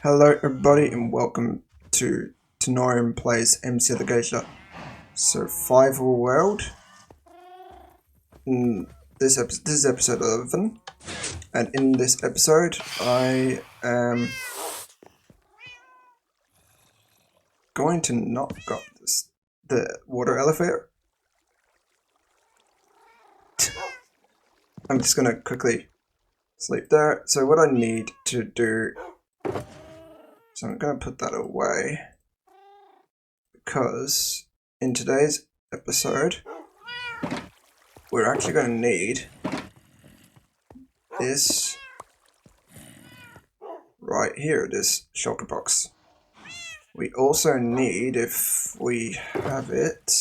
Hello everybody and welcome to Tinoriem plays MCAlagaësia Survival World. This is episode 11, and in this episode I am going to knock up the water elevator. I'm just gonna quickly sleep there. So what I need to do, so I'm going to put that away, because in today's episode we're actually going to need this right here, this shulker box. We also need, if we have it,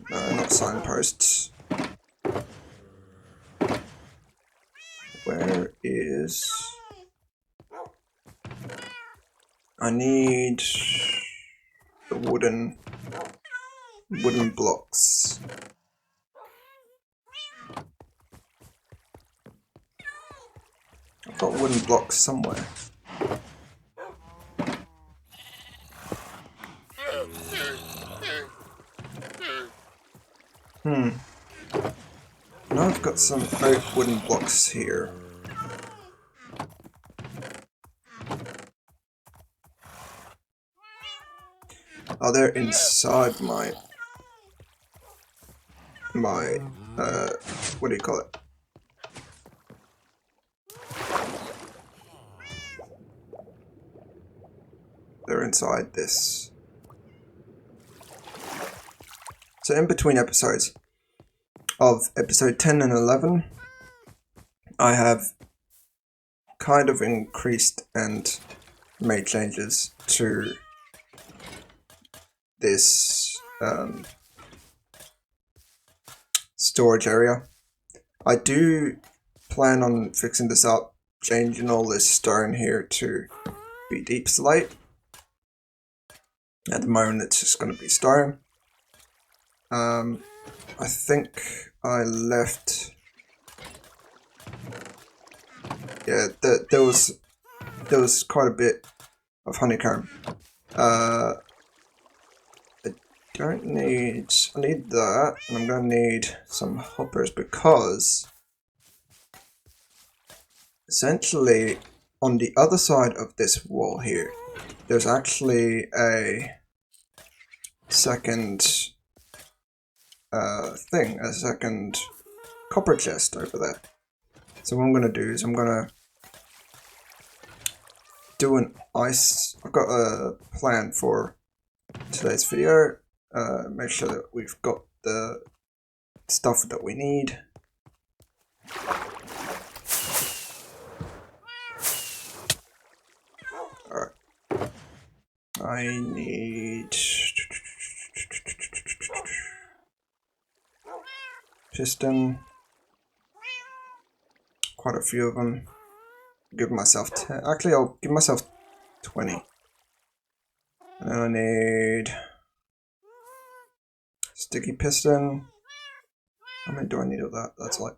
no, not signposts. Where is, I need the wooden blocks. I've got wooden blocks somewhere. Now I've got some oak wooden blocks here. Oh, they're inside my what do you call it? They're inside this. So in between episodes of episode 10 and 11, I have kind of increased and made changes to this storage area. I do plan on fixing this up, changing all this stone here to be deep slate. At the moment it's just going to be stone. I think I left, yeah, there was quite a bit of honeycomb. I need that, and I'm going to need some hoppers, because essentially on the other side of this wall here, there's actually a second a second copper chest over there. So what I'm going to do is I'm going to do an ice. I've got a plan for today's video. Make sure that we've got the stuff that we need. Alright. I need piston. Quite a few of them. Give myself 10. Actually, I'll give myself 20. And then I need sticky piston. How many do I need of that? That's like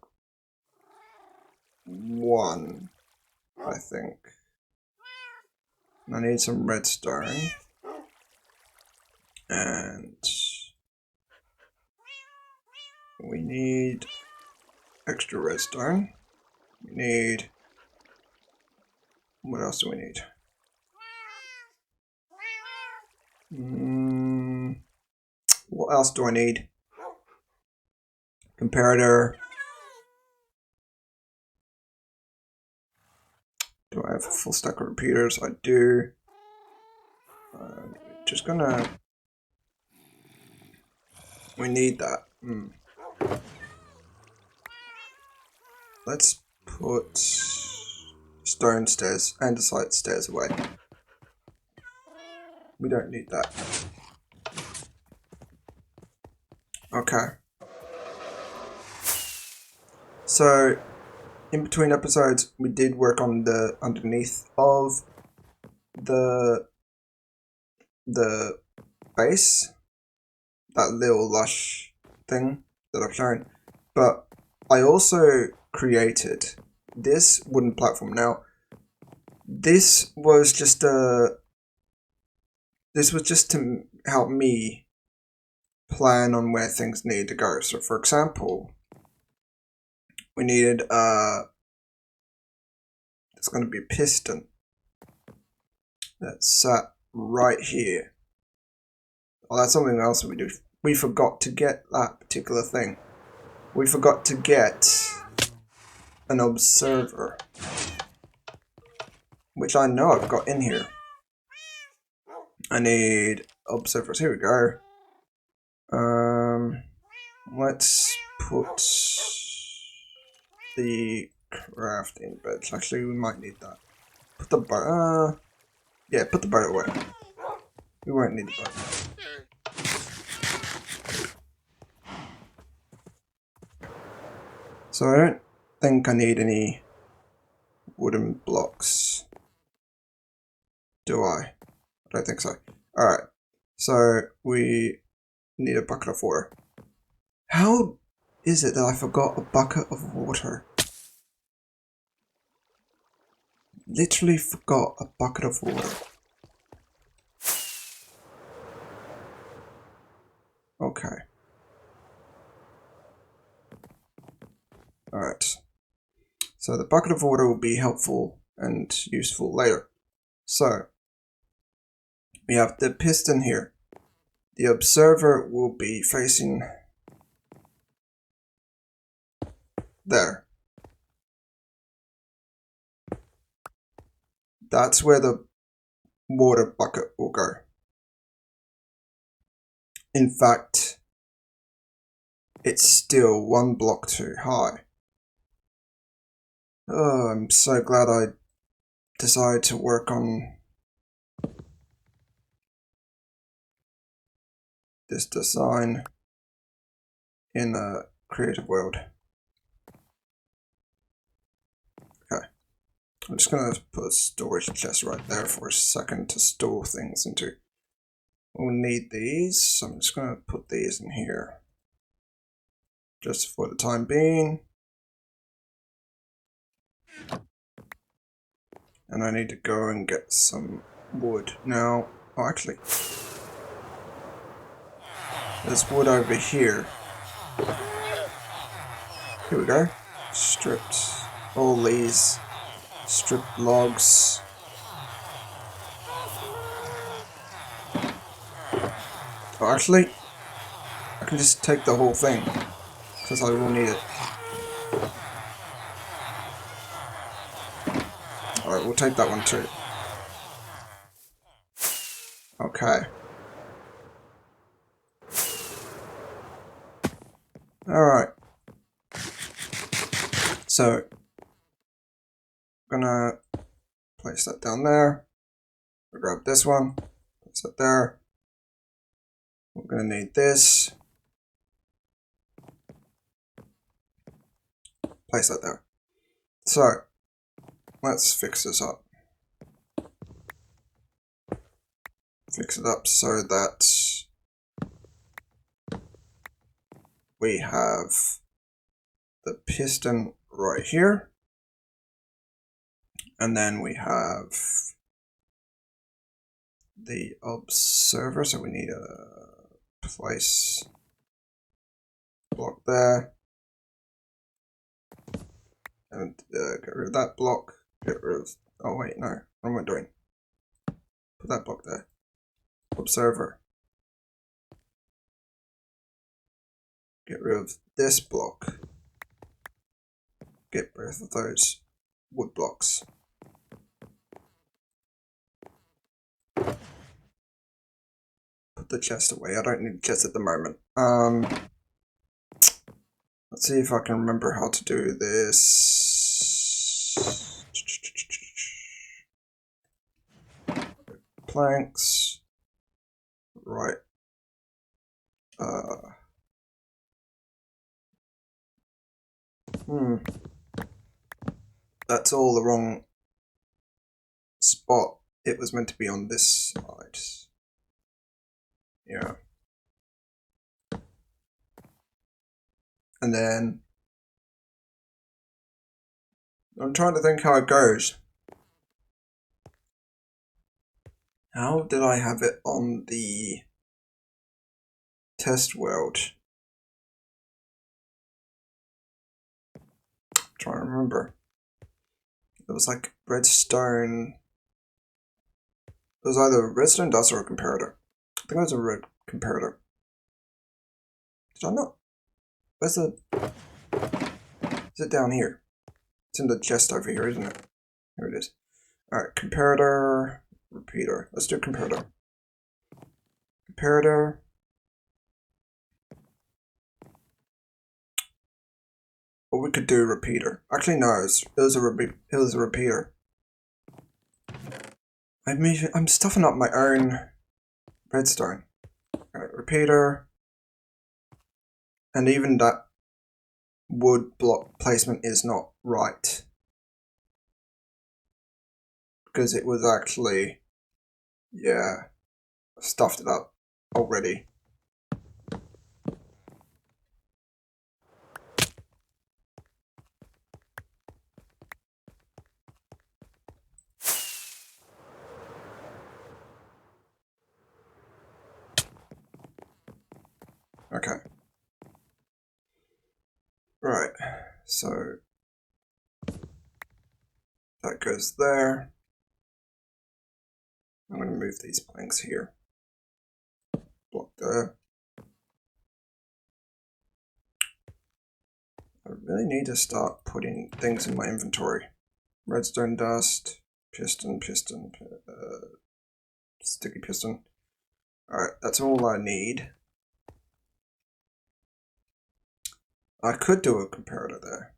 1, I think. And I need some redstone. And we need extra redstone. We need, what else do we need? What else do I need? Comparator. Do I have a full stack of repeaters? I do. Just gonna, we need that. Let's put stone stairs, andesite stairs away. We don't need that. Okay. So, in between episodes, we did work on the underneath of the base, that little lush thing that I've shown. But I also created this wooden platform. Now, this was just to help me plan on where things need to go. So, for example, we needed there's going to be a piston that sat right here. Oh, that's something else we do. We forgot to get that particular thing. We forgot to get an observer, which I know I've got in here. I need observers. Here we go. Let's put the crafting bench. Actually, we might need that. Put the boat. Yeah, put the boat away. We won't need the boat. So I don't think I need any wooden blocks. Do I? I don't think so. Alright. So we need a bucket of water. How is it that I forgot a bucket of water? Literally forgot a bucket of water. Okay. Alright. So the bucket of water will be helpful and useful later. So we have the piston here. The observer will be facing there. That's where the water bucket will go. In fact, it's still one block too high. Oh, I'm so glad I decided to work on this design in a creative world. Okay, I'm just gonna put a storage chest right there for a second to store things into. We'll need these, so I'm just gonna put these in here. Just for the time being. And I need to go and get some wood. Now, oh actually, there's wood over here. Here we go. Stripped. All these stripped logs. Oh, actually, I can just take the whole thing, because I will need it. Alright, we'll take that one too. Okay. Alright. So, I'm gonna place that down there. We'll grab this one. Place that there. We're gonna need this. Place that there. So, let's fix this up. Fix it up so that we have the piston right here. And then we have the observer, so we need a place block there. And get rid of that block. Get rid of, oh wait, no, what am I doing? Put that block there. Observer. Get rid of this block. Get rid of those wood blocks. Put the chest away. I don't need a chest at the moment. Let's see if I can remember how to do this. Planks. Right. That's all the wrong spot. It was meant to be on this side. Yeah. And then I'm trying to think how it goes. How did I have it on the test world? I'm trying to remember. It was like redstone. It was either redstone dust or a comparator. I think it was a red comparator. Did I not? Where's the... Is it down here? It's in the chest over here, isn't it? Here it is. Alright, comparator, repeater. Let's do comparator. Comparator. Or we could do repeater. Actually, no, it was a repeater. I'm stuffing up my own redstone. Alright, repeater. And even that wood block placement is not right. Because it was actually, yeah, I stuffed it up already. Okay. Right, so that goes there. I'm going to move these planks here. Block there. I really need to start putting things in my inventory. Redstone dust, piston, sticky piston. Alright, that's all I need. I could do a comparator there.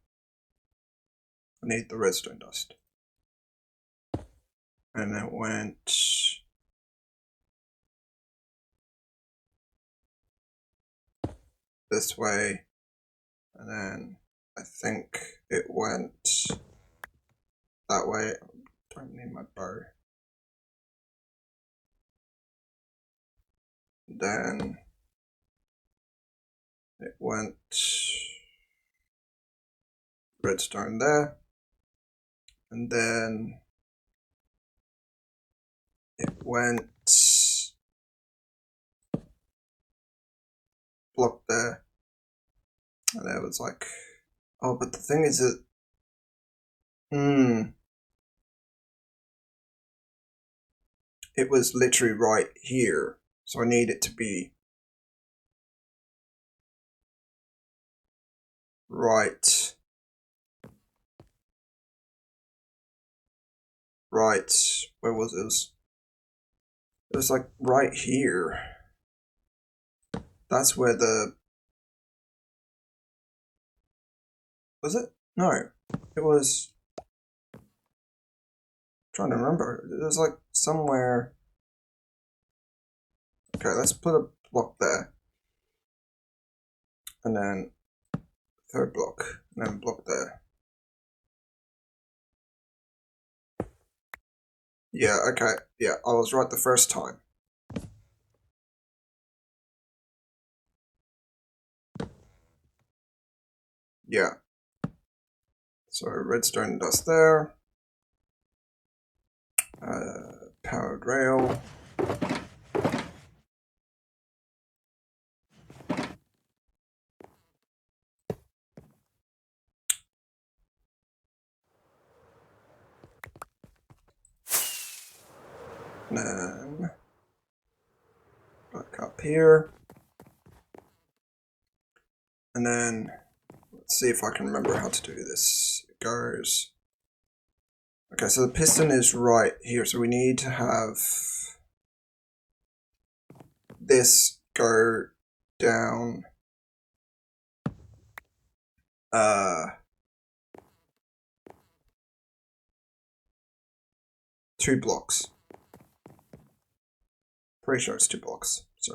I need the redstone dust. And it went... this way. And then I think it went that way. Don't need my bow. Then it went redstone there, and then it went block there, and it was like, oh, but the thing is that, it was literally right here, so I need it to be right, where was it? It was like right here. That's where the, was it? No, it was, I'm trying to remember. It was like somewhere. Okay, let's put a block there. And then third block, and then block there. Yeah, okay, yeah, I was right the first time. Yeah. So redstone dust there. Powered rail. And then back up here. And then let's see if I can remember how to do this. It goes. Okay, so the piston is right here, so we need to have this go down 2 blocks. Pretty sure it's 2 blocks. So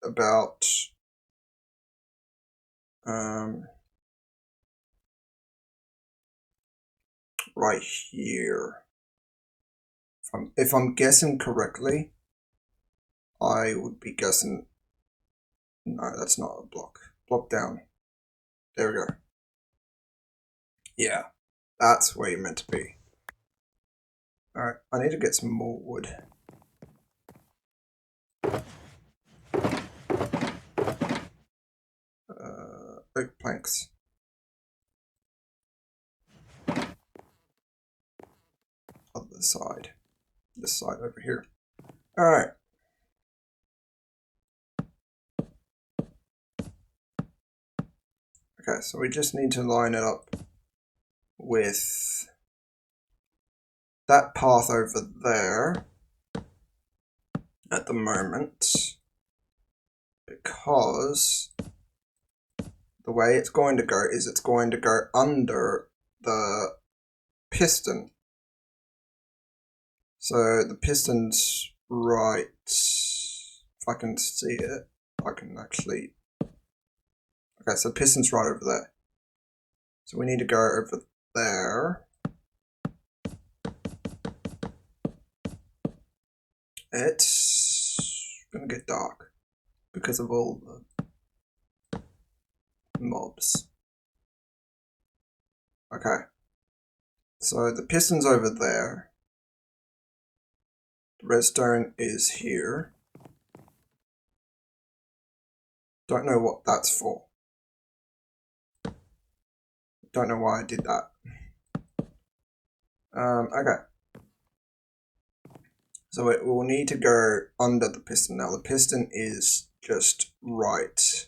about right here. If I'm guessing correctly, I would be guessing. No, that's not a block. Block down. There we go. Yeah, that's where you're meant to be. Alright, I need to get some more wood. Oak planks. Other side. This side over here. Alright. Okay, so we just need to line it up with that path over there at the moment, because the way it's going to go is it's going to go under the piston. So the piston's right, if I can see it, I can actually, okay, so the piston's right over there. So we need to go over there. It's gonna get dark because of all the mobs. Okay, so the piston's over there. The redstone is here. Don't know what that's for. Don't know why I did that. Okay. So it will need to go under the piston. Now the piston is just right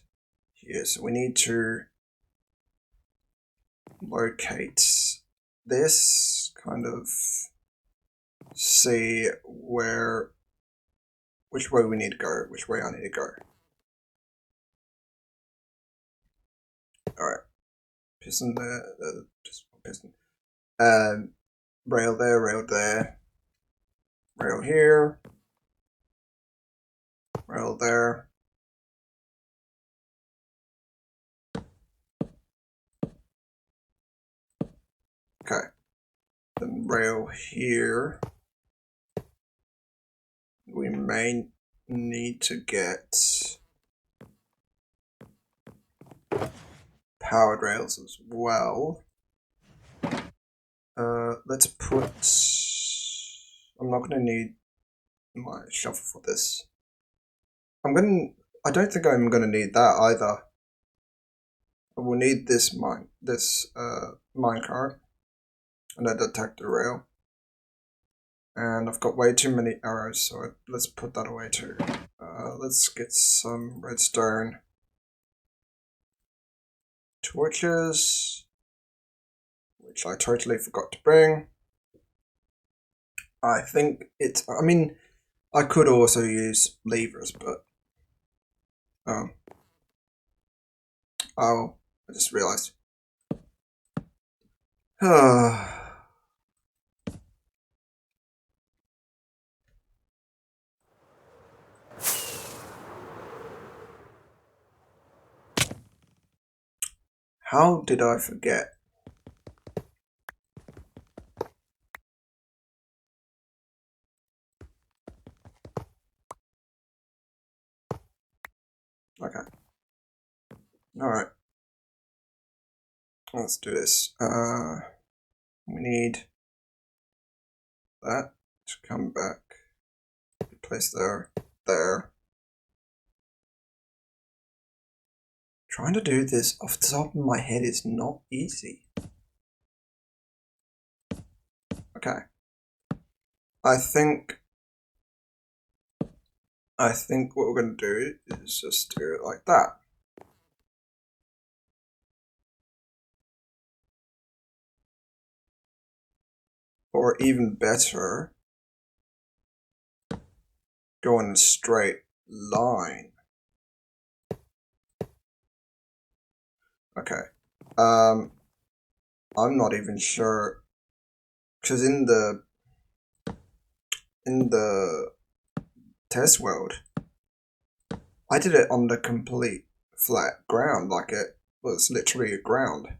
here. So we need to locate this, kind of see which way we need to go, which way I need to go. Alright. Piston there, just piston. Rail there, rail here, rail there. Okay, then rail here. We may need to get powered rails as well. Let's put, I'm not going to need my shovel for this. I don't think I'm going to need that either. I will need this minecart and a detector rail. And I've got way too many arrows, so let's put that away too. Let's get some redstone torches, which I totally forgot to bring. I think I mean, I could also use levers, but oh, I just realized. How did I forget? Okay. Alright. Let's do this. We need that to come back. Place there. Trying to do this off the top of my head is not easy. Okay. I think what we're going to do is just do it like that. Or even better, go in a straight line. Okay. I'm not even sure, because in the test world, I did it on the complete flat ground, like it was literally a ground.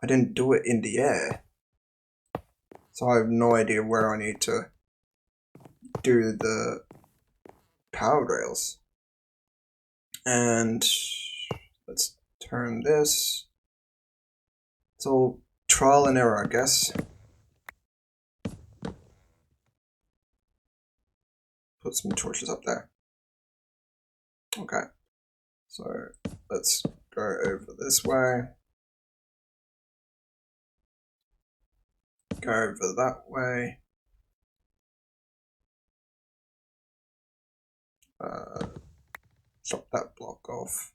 I didn't do it in the air. So I have no idea where I need to do the power rails. And let's turn this. It's all trial and error, I guess. Put some torches up there. Okay, so let's go over this way. Go over that way. Chop that block off.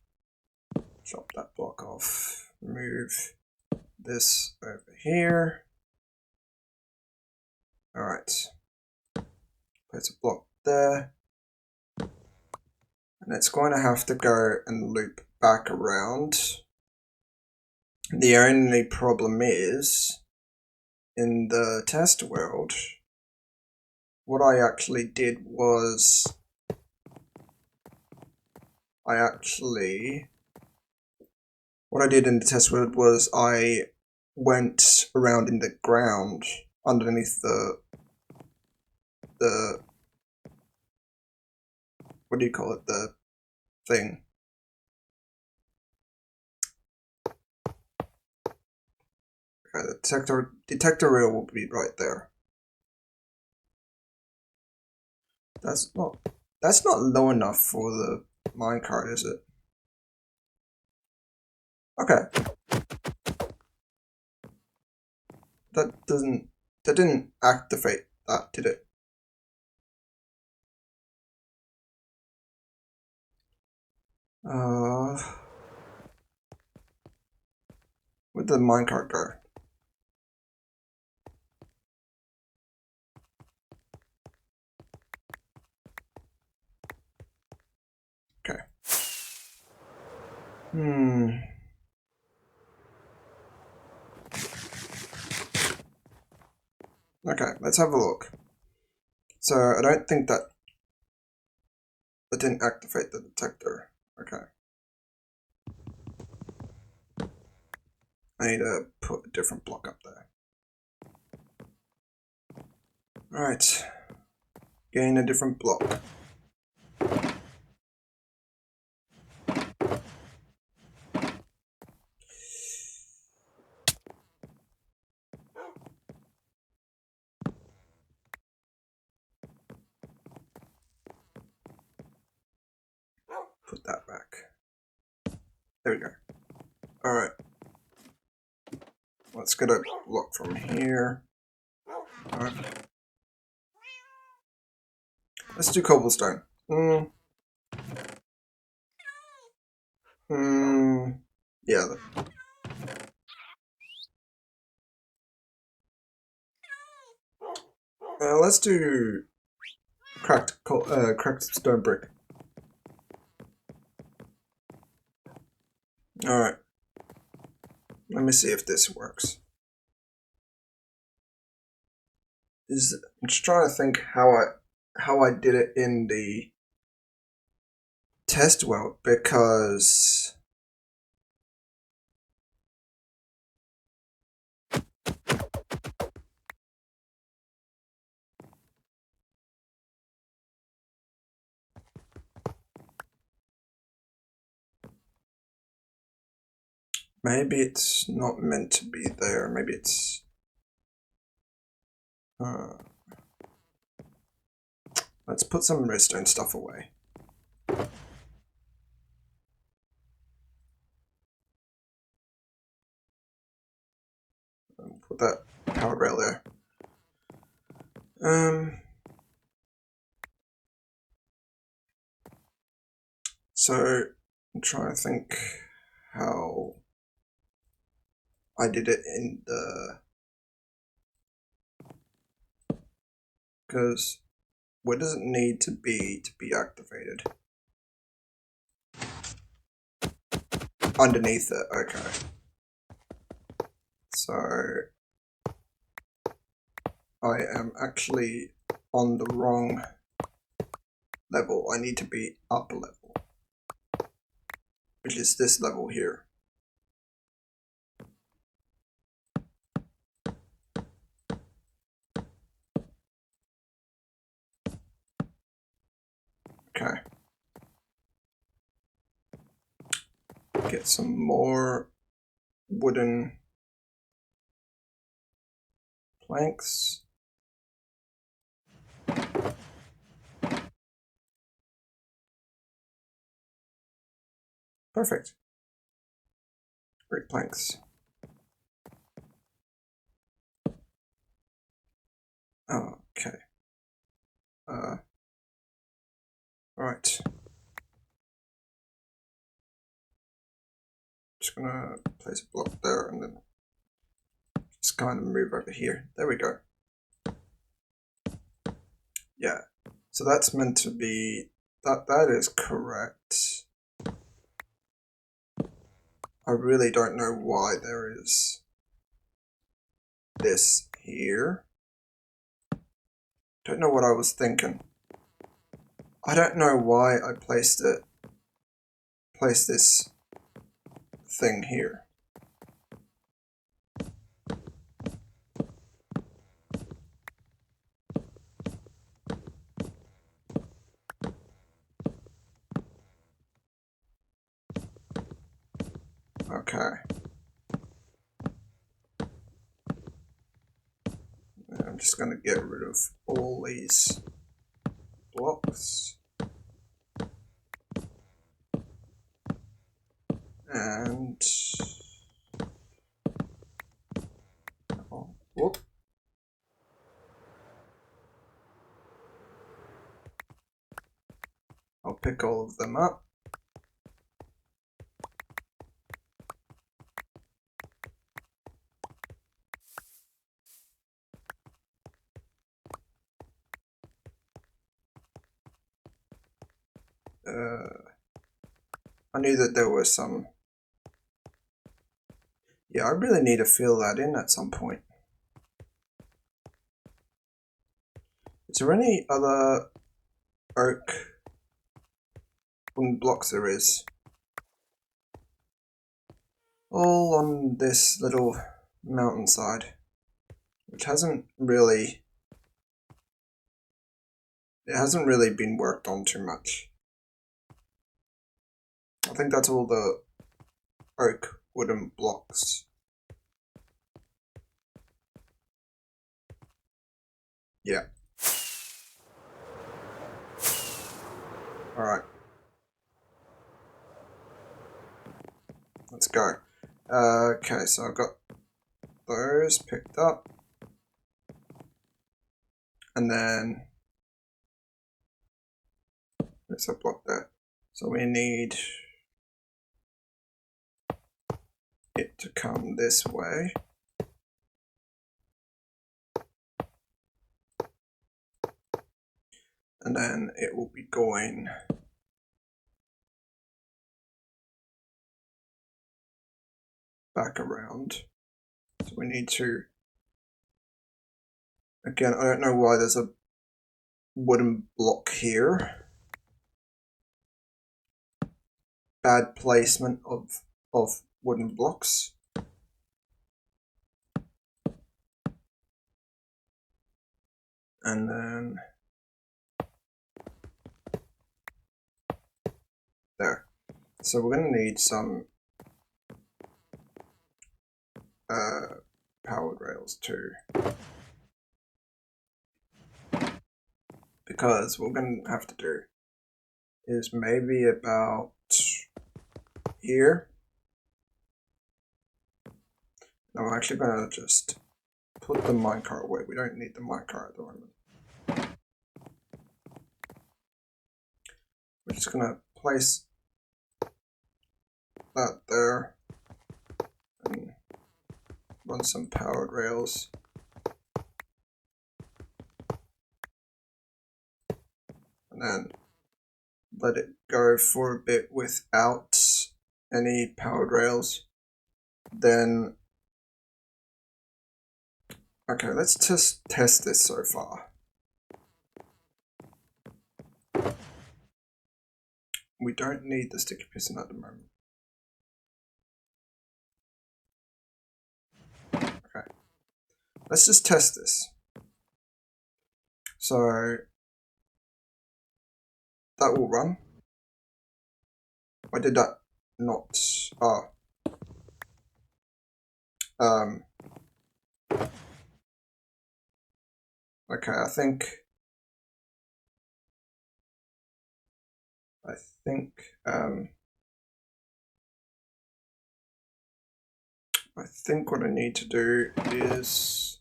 Chop that block off. Move this over here. Alright. Place a block there. And it's going to have to go and loop back around. The only problem is, in the test world, what I actually did was what I did in the test world was I went around in the ground underneath the what do you call it, the thing. Okay, the detector rail will be right there. That's not low enough for the minecart, is it? Okay. That didn't activate that, did it? Where'd the minecart go? Okay. Okay, let's have a look. So I don't think that didn't activate the detector. Okay. I need to put a different block up there. Alright. Gain a different block. Put that back. There we go. Alright. Let's get a block from here. Alright. Let's do cobblestone. Yeah. Let's do cracked stone brick. Alright. Let me see if this works. I'm just trying to think how I did it in the test world, because maybe it's not meant to be there. Maybe it's let's put some redstone stuff away. Put that power rail there. So I'm trying to think how I did it in the, because where does it need to be activated? Underneath it, okay. So I am actually on the wrong level. I need to be up a level, which is this level here. Okay. Get some more wooden planks. Perfect. Great planks. Okay. Right. Just gonna place a block there and then just kind of move over here. There we go. Yeah. So that's meant to be that is correct. I really don't know why there is this here. Don't know what I was thinking. I don't know why I placed this thing here. Okay. I'm just going to get rid of all these blocks. And oh, whoop. I'll pick all of them up. I knew that there was some. Yeah, I really need to fill that in at some point. Is there any other oak wooden blocks? There is. All on this little mountainside, which hasn't really been worked on too much. I think that's all the oak wooden blocks. Yeah. Alright. Let's go. Okay, so I've got those picked up. And then there's a block there. So we need it to come this way. And then it will be going back around. So we need to, again, I don't know why there's a wooden block here. Bad placement of wooden blocks. And then there. So we're going to need some powered rails too. Because what we're going to have to do is maybe about here. No, I'm actually going to just put the minecart away. We don't need the minecart at the moment. We're just going to place that there and run some powered rails. And then let it go for a bit without any powered rails. Then, okay, let's just test this so far. We don't need the sticky piston at the moment. Okay, let's just test this. So that will run. Why did that not? Okay, I think what I need to do is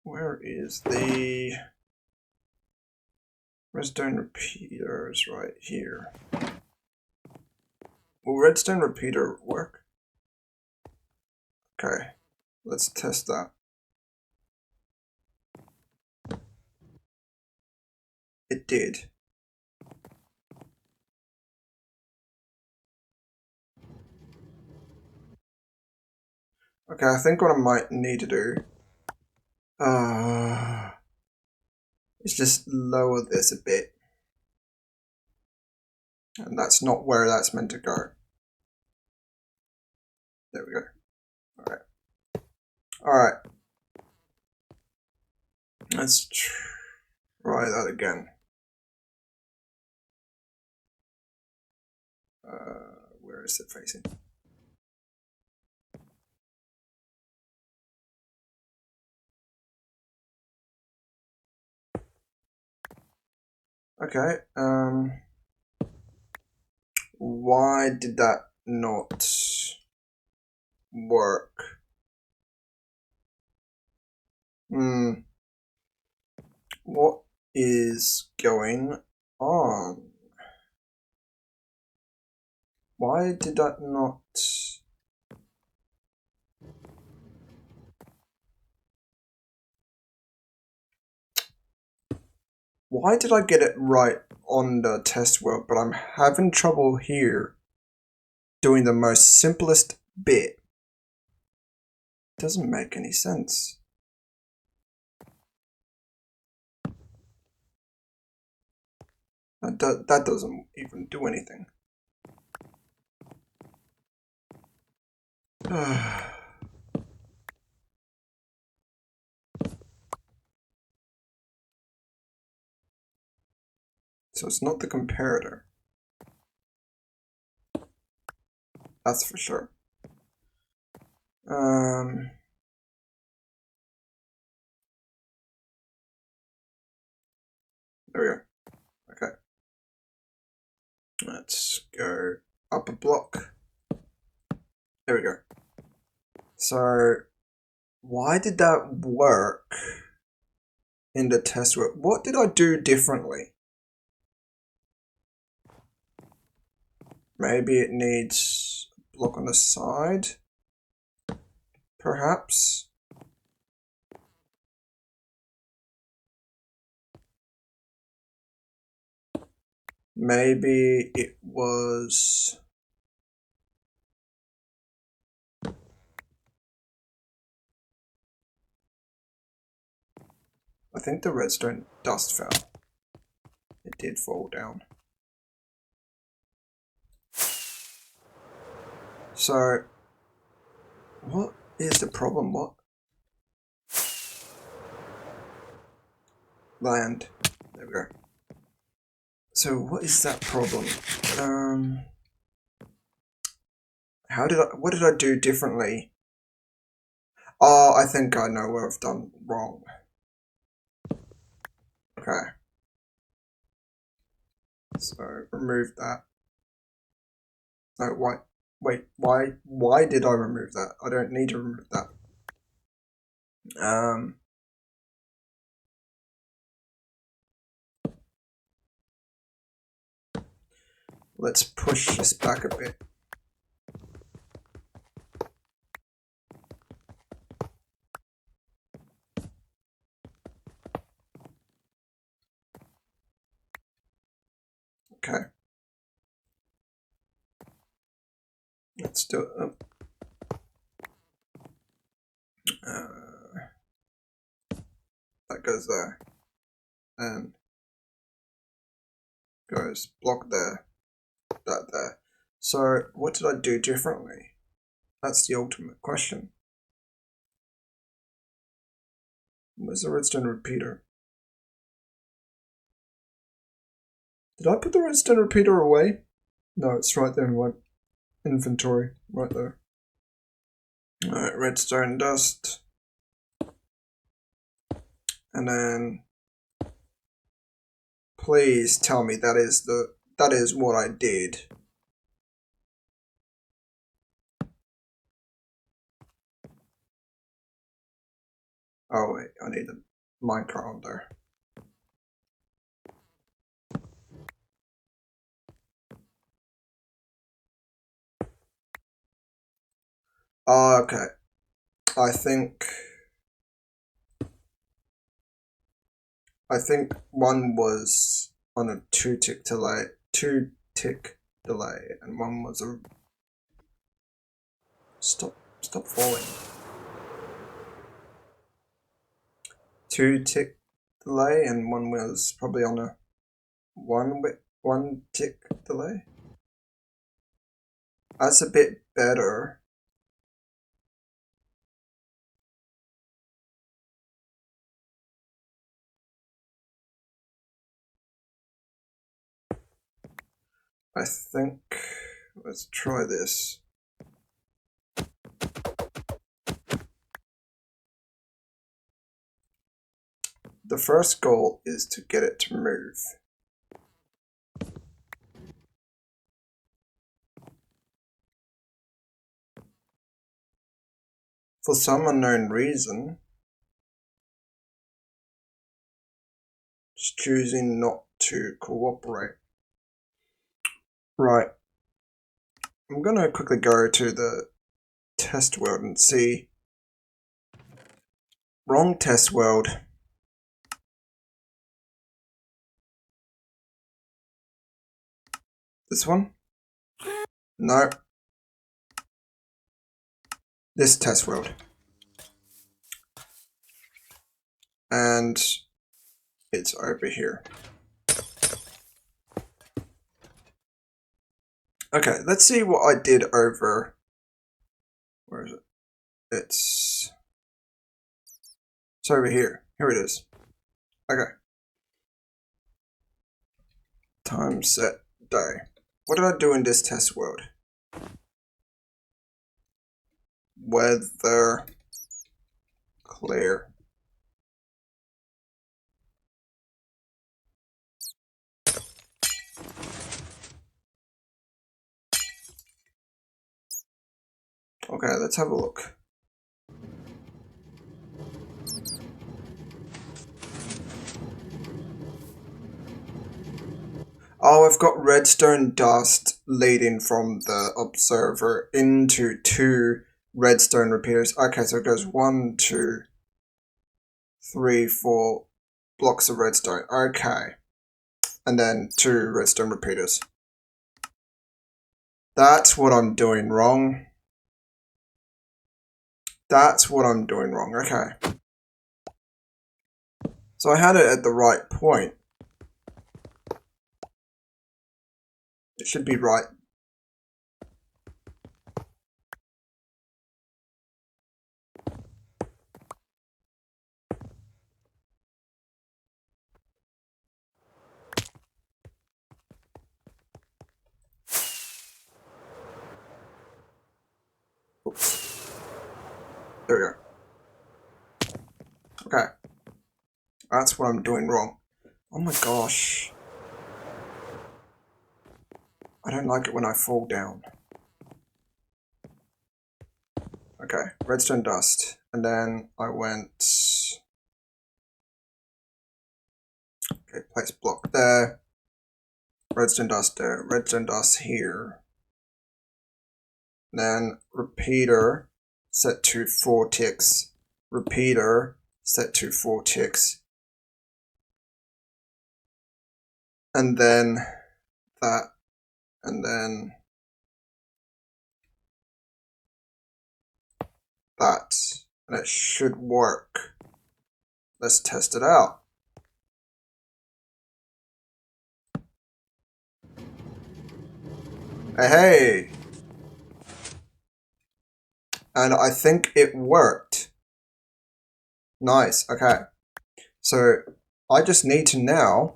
where is the redstone repeater? Is right here. Will redstone repeater work? Okay, let's test that. It did. Okay, I think what I might need to do is just lower this a bit. And that's not where that's meant to go. There we go. Alright. Alright. Let's try that again. Where is it facing? Okay, why did that not work? What is going on? Why did that not... Why did I get it right on the test world, but I'm having trouble here doing the most simplest bit? It doesn't make any sense. That doesn't even do anything. So it's not the comparator. That's for sure. There we go. Okay. Let's go up a block. There we go. So, why did that work in the test work? What did I do differently? Maybe it needs a block on the side? Perhaps? Maybe it was... I think the redstone dust fell. It did fall down. So, what is the problem? What? Land. There we go. So, what is that problem? What did I do differently? Oh, I think I know what I've done wrong. Okay. So, remove that. No, wait, why did I remove that? I don't need to remove that. Let's push this back a bit. Okay. Let's do it. That goes there. And goes block there. That there. So, what did I do differently? That's the ultimate question. Where's the redstone repeater? Did I put the redstone repeater away? No, it's right there in my inventory. Right there. Alright, redstone dust. And then please tell me that is what I did. Oh wait, I need a minecart on there. Okay. I think one was on a 2-tick delay, and one was a stop falling. 2-tick delay, and one was probably on a 1-tick delay. That's a bit better. I think, let's try this. The first goal is to get it to move. For some unknown reason, it's choosing not to cooperate. Right. I'm gonna quickly go to the test world and see. Wrong test world. This one? No. This test world. And it's over here. Okay, let's see what I did over. Where is it? It's over here. Here it is. Okay. Time set day. What did I do in this test world? Weather clear. Okay, let's have a look. Oh, I've got redstone dust leading from the observer into 2 redstone repeaters. Okay, so it goes 1, 2, 3, 4 blocks of redstone. Okay. And then 2 redstone repeaters. That's what I'm doing wrong. That's what I'm doing wrong. Okay. So I had it at the right point. It should be right. Oops. There we go. Okay. That's what I'm doing wrong. Oh my gosh. I don't like it when I fall down. Okay, redstone dust. And then I went... Okay, place block there. Redstone dust there. Redstone dust here. Then repeater set to 4 ticks. Repeater set to 4 ticks. And then that. And then that. And it should work. Let's test it out. Hey! And I think it worked. Nice, okay. So I just need to now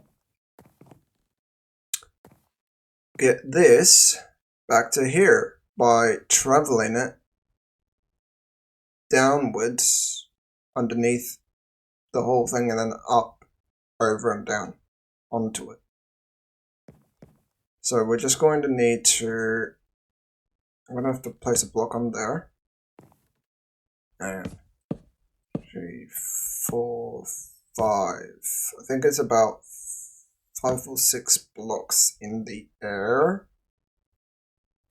get this back to here by traveling it downwards underneath the whole thing and then up, over and down onto it. So we're just going to need to, I'm going to have to place a block on there. And 3, 4, 5. I think it's about 5 or 6 blocks in the air.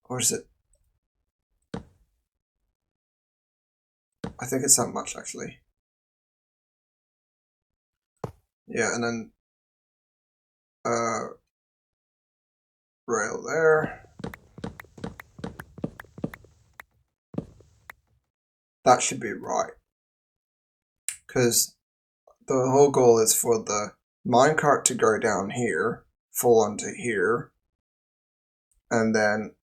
Or is it? I think it's that much actually. Yeah, and then rail there. That should be right. Because the whole goal is for the minecart to go down here, fall onto here, and then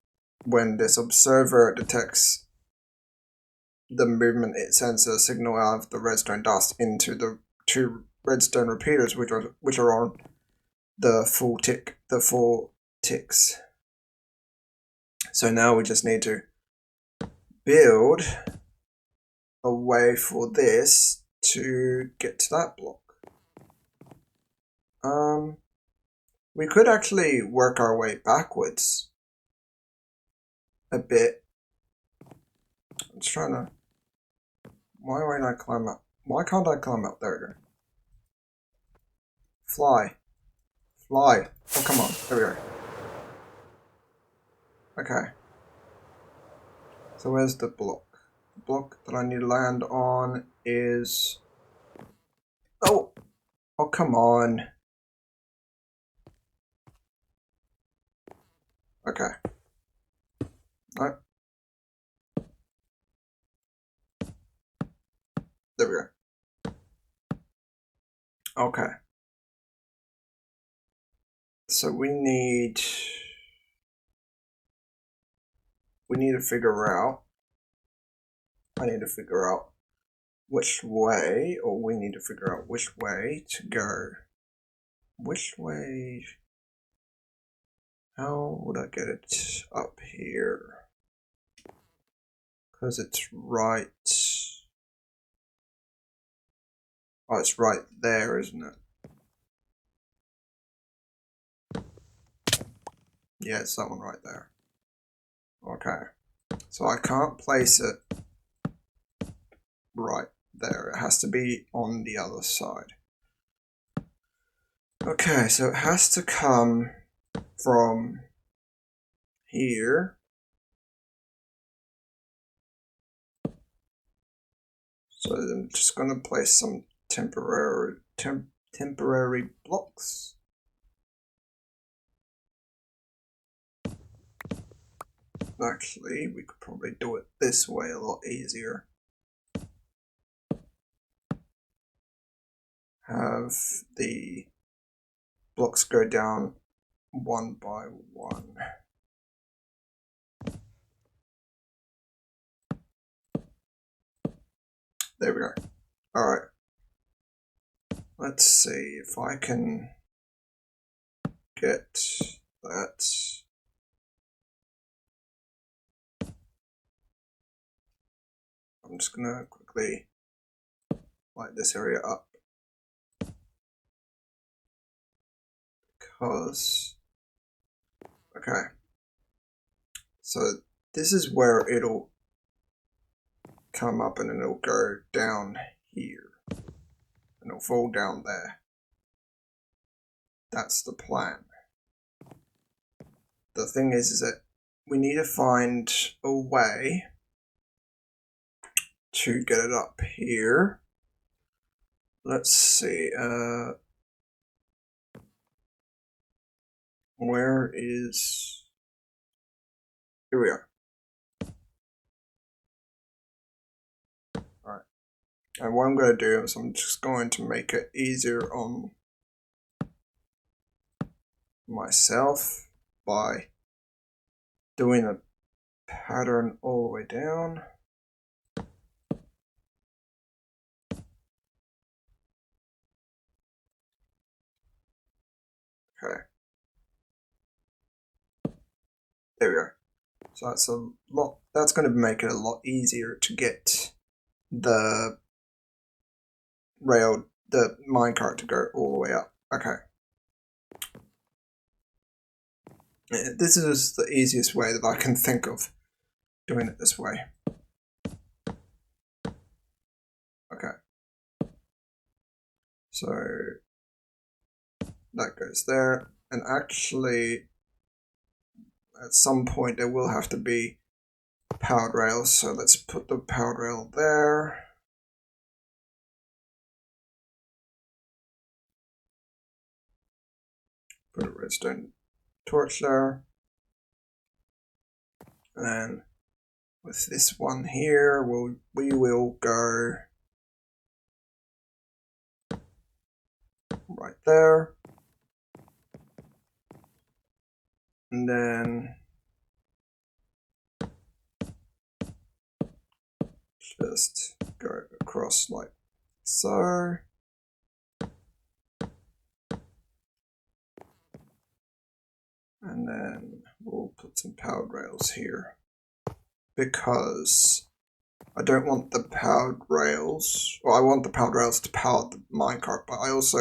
when this observer detects the movement, it sends a signal out of the redstone dust into the 2 redstone repeaters, which are on the 4 ticks. So now we just need to build a way for this to get to that block. We could actually work our way backwards a bit. I'm just trying to. Why won't I climb up? Why can't I climb up? There we go. Fly. Fly. Oh, come on. There we go. Okay. So where's the block? The block that I need to land on is... Oh! Oh, come on. Okay. Alright. There we go. Okay. So we need to figure out, I need to figure out which way, or we need to figure out which way to go. Which way, how would I get it up here? Because it's right, oh, it's right there, isn't it? Yeah, it's that one right there. Okay, so I can't place it right there. It has to be on the other side. Okay, so it has to come from here. So I'm just going to place some temporary blocks. Actually, we could probably do it this way a lot easier. Have the blocks go down one by one. There we go. Alright. Let's see if I can get that. I'm just gonna quickly light this area up. Because, okay. So this is where it'll come up and then it'll go down here. And it'll fall down there. That's the plan. The thing is that we need to find a way to get it up here. Let's see, where is, here we are. Alright, and what I'm going to do is I'm just going to make it easier on myself by doing a pattern all the way down. Okay. There we go. So that's a lot, that's going to make it a lot easier to get the minecart to go all the way up. Okay. This is the easiest way that I can think of doing it this way. Okay. So that goes there, and actually at some point there will have to be powered rails, so let's put the powered rail there. Put a redstone torch there. And then with this one here, we will go right there. And then just go across like so. And then we'll put some powered rails here, because I don't want the powered rails, well, I want the powered rails to power the minecart, but I also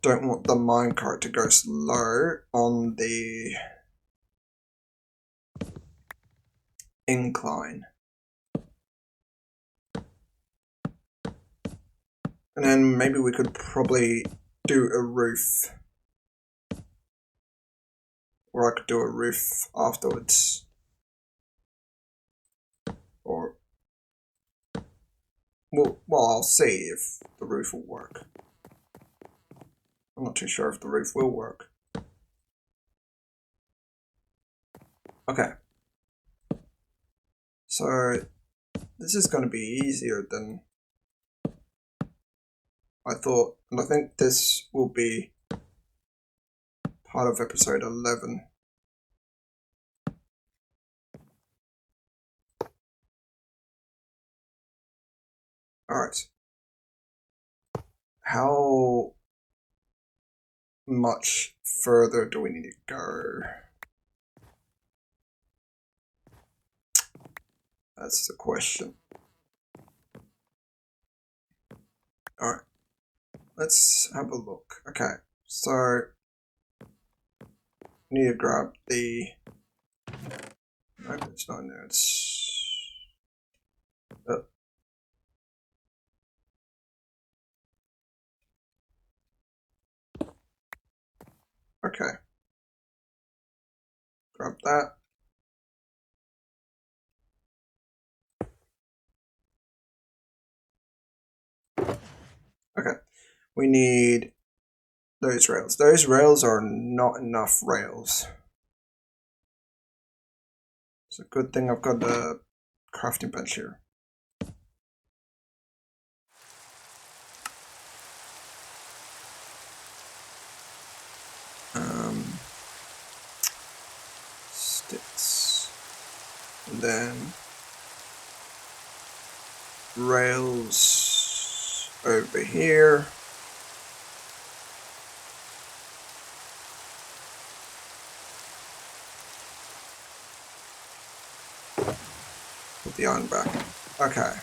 don't want the minecart to go slow on the incline. And then maybe we could probably do a roof. Or I could do a roof afterwards. Or, well, I'll see if the roof will work. I'm not too sure if the roof will work. Okay. So, this is going to be easier than I thought. And I think this will be part of episode 11. Alright. How much further do we need to go? That's the question. Alright. Let's have a look. Okay. So, we need to grab the... No, it's not in there. It's... Oh. Okay. Grab that. Okay. We need those rails. Those rails are not enough rails. It's a good thing I've got the crafting bench here. Sticks. And then rails over here. Put the iron back. Okay.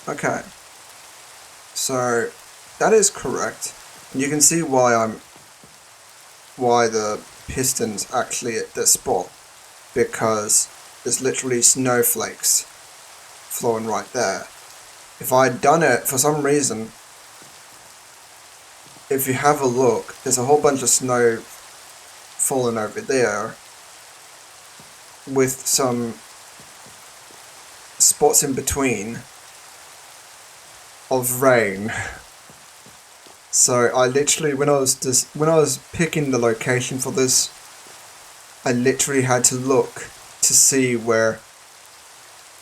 Okay. So that is correct. And you can see why the piston's actually at this spot, because there's literally snowflakes flowing right there. If I'd done it for some reason, if you have a look, there's a whole bunch of snow falling over there with some spots in between of rain. So I literally, when I was picking the location for this, I literally had to look to see where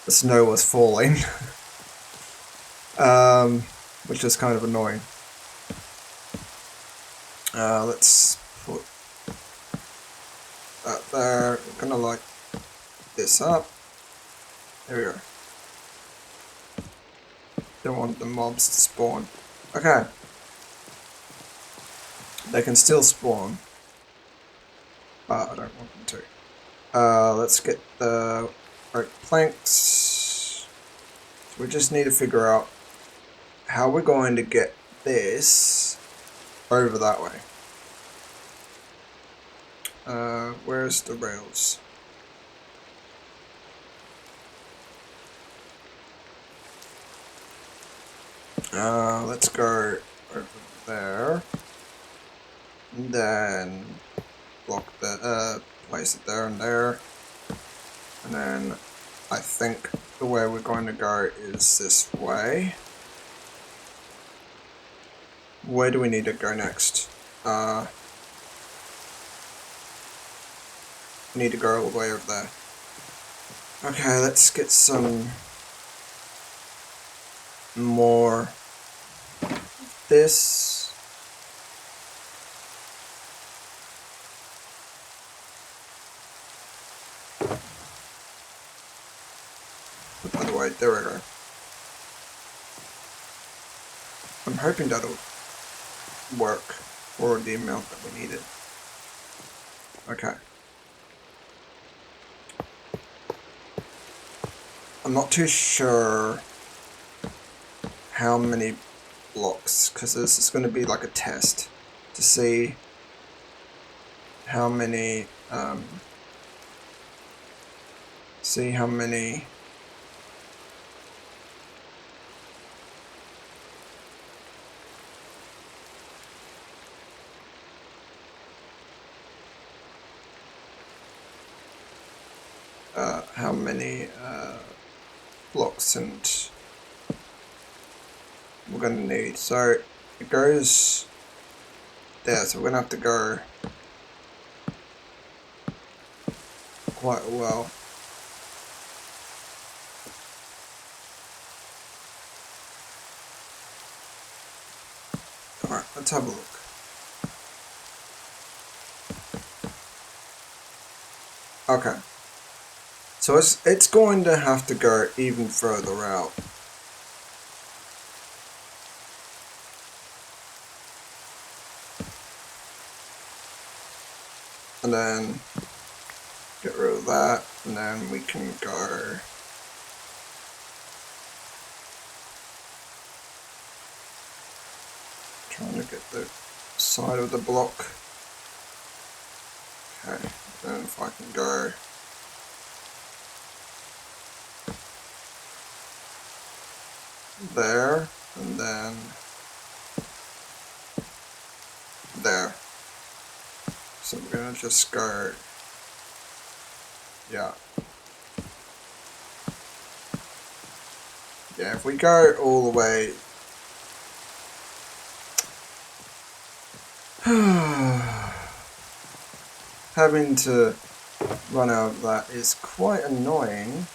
the snow was falling. Which is kind of annoying. Let's put that there. I'm gonna light this up. There we go. Don't want the mobs to spawn. Okay. They can still spawn, but I don't want them to. Let's get the oak planks. We just need to figure out how we're going to get this over that way. Where's the rails? Let's go over there. And then block the place it there and there. And then I think the way we're going to go is this way. Where do we need to go next? We need to go all the way over there. Okay, let's get some more this. By the way, there we go. I'm hoping that'll work for the amount that we needed. Okay. I'm not too sure how many blocks, because this is going to be like a test to see how many blocks and we're going to need. So it goes there, so we're going to have to go quite well. Alright, let's have a look. Okay. So it's going to have to go even further out. And then get rid of that, and then we can go trying to get the side of the block. Okay, then if I can go there, and then there. So we're gonna just go, yeah. Yeah, if we go all the way, having to run out of that is quite annoying.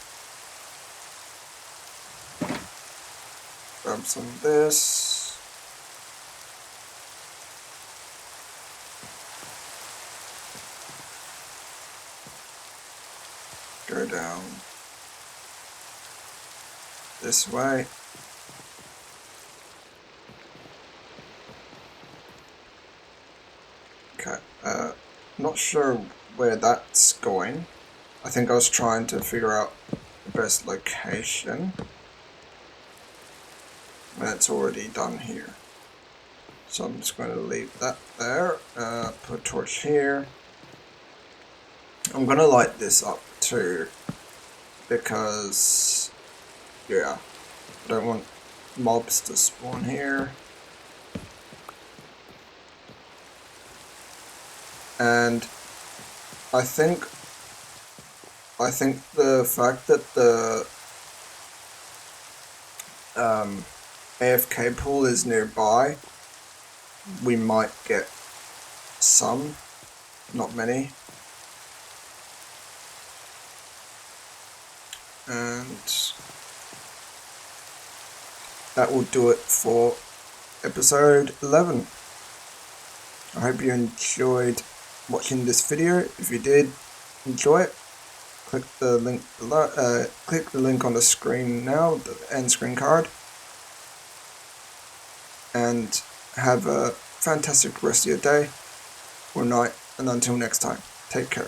Grab some of this. Go down this way. Okay, not sure where that's going. I think I was trying to figure out the best location. That's already done here. So I'm just going to leave that there, put a torch here. I'm going to light this up too, because, yeah, I don't want mobs to spawn here. And I think the fact that the AFK pool is nearby, we might get some, not many. And that will do it for episode 11. I hope you enjoyed watching this video. If you did enjoy it, click the link below, click the link on the screen now, the end screen card, and have a fantastic rest of your day or night, and until next time, take care.